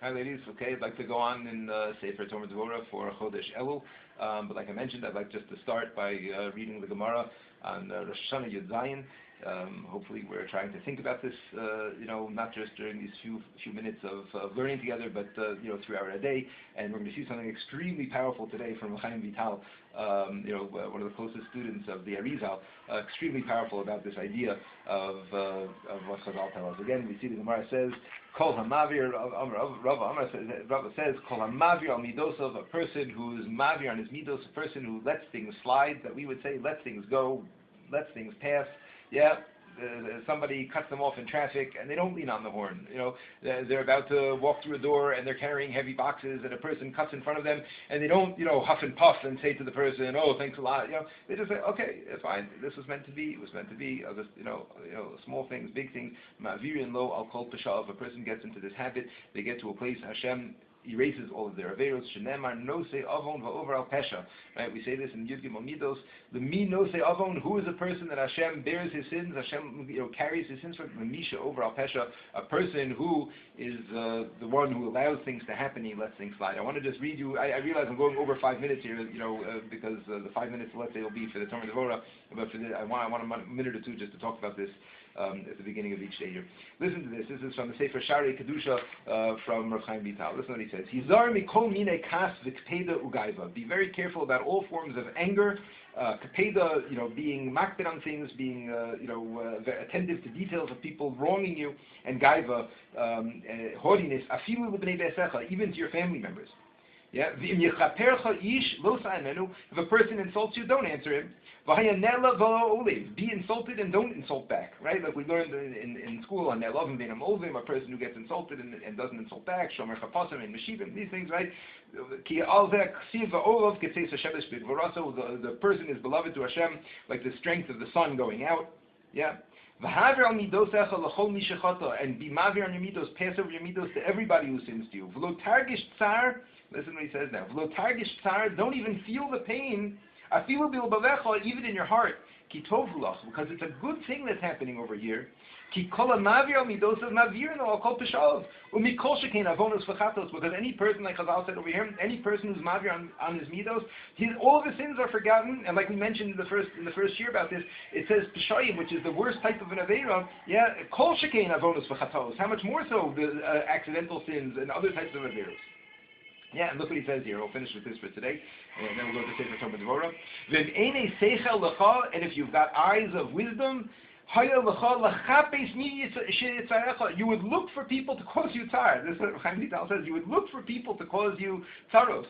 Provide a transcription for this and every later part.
Hi ladies, okay, I'd like to go on in Sefer Devorah for Chodesh Elul, but like I mentioned, I'd like just to start by reading the Gemara on Rosh Hashanah Yud Zayin. Hopefully we're trying to think about this, not just during these few minutes of learning together, but throughout our day. And we're going to see something extremely powerful today from Chaim Vital, one of the closest students of the Arizal, extremely powerful about this idea of what Chazal tell us. Again, we see the Gemara says, Kol Hamavir, Rava says, Kol Hamavir al Midosov, a person who is Mavir on his Midos, a person who lets things slide, that we would say lets things go, lets things pass. Yeah, somebody cuts them off in traffic and they don't lean on the horn. They're about to walk through a door and they're carrying heavy boxes and a person cuts in front of them and they don't, huff and puff and say to the person, oh, thanks a lot. They just say, okay, it's fine. This was meant to be. It was meant to be. I'll just, small things, big things. Ma'avir and lo al kol pesha. If a person gets into this habit, they get to a place Hashem erases all of their averos. Shenemar no se avon va'over al pesha. Right? We say this in Yud Gimel Midos. The mi no se avon. Who is a person that Hashem bears his sins? Hashem carries his sins for the misha over al pesha. A person who is the one who allows things to happen. He lets things slide. I want to just read you. I realize I'm going over 5 minutes here. Because the 5 minutes let's say will be for the Torah Devorah. But for I want a minute or two just to talk about this. At the beginning of each day here. Listen to this. This is from the Sefer Sharei Kedusha from Rav Chaim Vital. Listen to what he says. Hizar mikol mine kas v'kpeda ugaiva. Be very careful about all forms of anger, kpeda, being makbid on things, being attentive to details of people wronging you, and gaiva, haughtiness, afilu l'bnei be'esecha, even to your family members. Yeah, if a person insults you, don't answer him. Be insulted and don't insult back. Right? Like we learned in school on Ne'lovim Bein HaMolvim, a person who gets insulted and doesn't insult back. Shomer Chapasim and Meshivim, these things, right? The person is beloved to Hashem like the strength of the sun going out. Yeah. And be mavir on your midos, pass over your midos to everybody who sins to you. Listen to what he says now. Don't even feel the pain, even in your heart. Because it's a good thing that's happening over here. Because any person, like Chazal said over here, any person who's mavir on his midos, all of his sins are forgotten. And like we mentioned in the first year about this, it says peshayim, which is the worst type of an aveira. Yeah, kol shekein avonus v'chatos. How much more so the accidental sins and other types of aveiros. Yeah, and look what he says here. We'll finish with this for today, and then we'll go to Sefer Devorah. And if you've got eyes of wisdom, you would look for people to cause you tzar. This is what Chaim Vital says. You would look for people to cause you tzaros.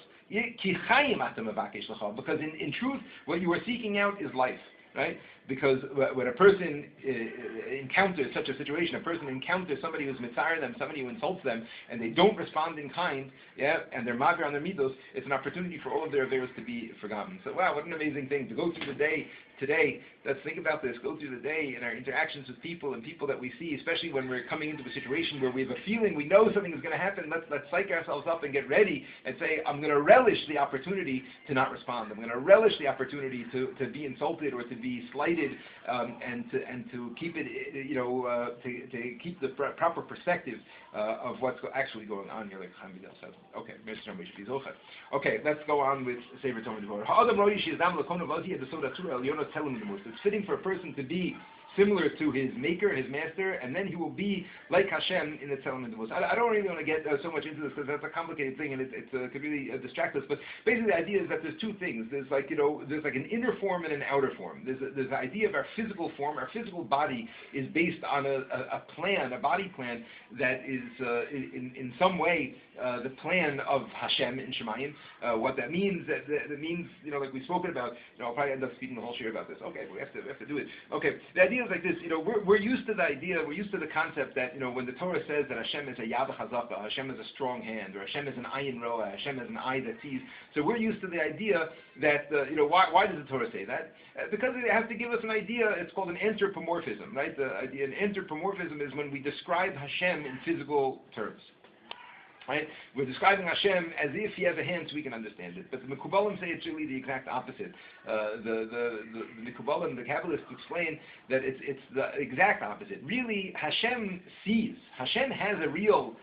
Because in truth, what you are seeking out is life. Right? Because when a person encounters such a situation, a person encounters somebody who's mitzayir them, somebody who insults them, and they don't respond in kind, and they're mavir on their midos, it's an opportunity for all of their averos to be forgotten. So wow, what an amazing thing to go through the day today. Let's think about this. Go through the day in our interactions with people and people that we see, especially when we're coming into a situation where we have a feeling, we know something is going to happen. Let's psych ourselves up and get ready and say, I'm going to relish the opportunity to not respond. I'm going to relish the opportunity to be insulted or to be slighted, and to keep it, to keep the proper perspective of what's actually going on here, like Chaim Vital says. Okay, let's go on with Sefer Devorah. It's fitting for a person to be similar to his maker and his master, and then he will be like Hashem in the Tzelem and Devorah. I don't really want to get so much into this because that's a complicated thing and it could really distract us. But basically, the idea is that there's two things. There's like an inner form and an outer form. There's the idea of our physical form. Our physical body is based on a plan, a body plan that is in some way the plan of Hashem in Shemayim. What that means, that means, like we've spoken about. I'll probably end up speaking the whole year about this. Okay, we have to do it. Okay, the idea is like this. We're used to the idea. We're used to the concept that when the Torah says that Hashem is a yad chazaka, Hashem is a strong hand, or Hashem is an ayin roa, Hashem is an eye that sees. So we're used to the idea that why does the Torah say that? Because it has to give us an idea. It's called an anthropomorphism, right? The idea, an anthropomorphism is when we describe Hashem in physical terms. Right? We're describing Hashem as if He has a hand so we can understand it. But the Mekubalim say it's really the exact opposite. The Mekubalim, the Kabbalists explain that it's the exact opposite. Really, Hashem sees. Hashem has a real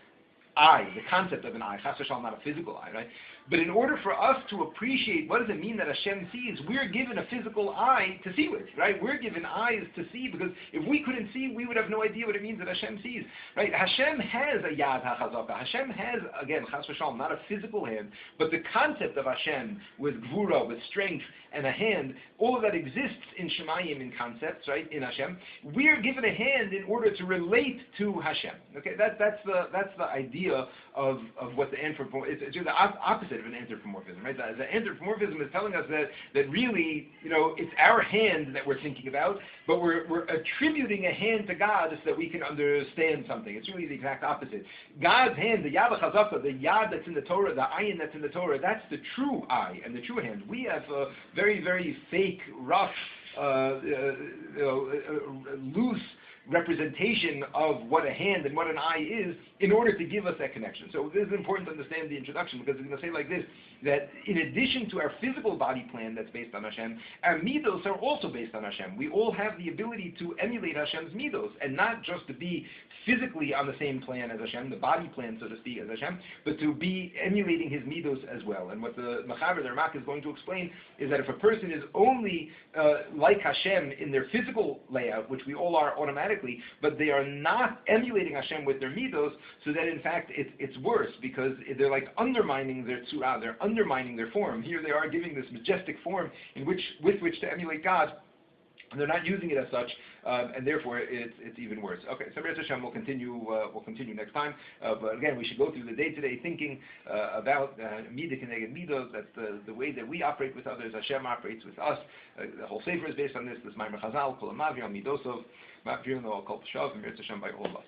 eye, the concept of an eye, chas v'shalom, not a physical eye, right? But in order for us to appreciate what does it mean that Hashem sees, we're given a physical eye to see with, right? We're given eyes to see, because if we couldn't see, we would have no idea what it means that Hashem sees, right? Hashem has a yad hachazaka. Hashem has, again, chas v'shalom, not a physical hand, but the concept of Hashem with gvura, with strength, and a hand, all of that exists in Shemayim, in concepts, right, in Hashem. We're given a hand in order to relate to Hashem. Okay, that's the idea of what the anthropomorphism, it's the opposite of an anthropomorphism, right? The anthropomorphism is telling us that really, it's our hand that we're thinking about, but we're attributing a hand to God so that we can understand something. It's really the exact opposite. God's hand, the yad chazaka, the yad that's in the Torah, the ayin that's in the Torah, that's the true eye and the true hand. We have a very, very fake, rough, loose representation of what a hand and what an eye is in order to give us that connection. So this is important to understand the introduction, because it's going to say like this, that in addition to our physical body plan that's based on Hashem, our midos are also based on Hashem. We all have the ability to emulate Hashem's midos, and not just to be physically on the same plan as Hashem, the body plan, so to speak, as Hashem, but to be emulating his midos as well. And what the Mechaber, the Ramak, is going to explain is that if a person is only like Hashem in their physical layout, which we all are automatically, but they are not emulating Hashem with their midos, so that in fact it's worse, because they're like undermining their tzura, they're undermining their form. Here they are giving this majestic form with which to emulate God, and they're not using it as such, and therefore it's even worse. Okay, so B'ez Hashem, we'll continue next time. But again, we should go through the day-to-day thinking about midah keneged midos. That's the way that we operate with others. Hashem operates with us. The whole Sefer is based on this. This Maimer Chazal, Kol Hamavi, Midosov, Ma'avir, Kol Peshav, and B'ez Hashem by all of us.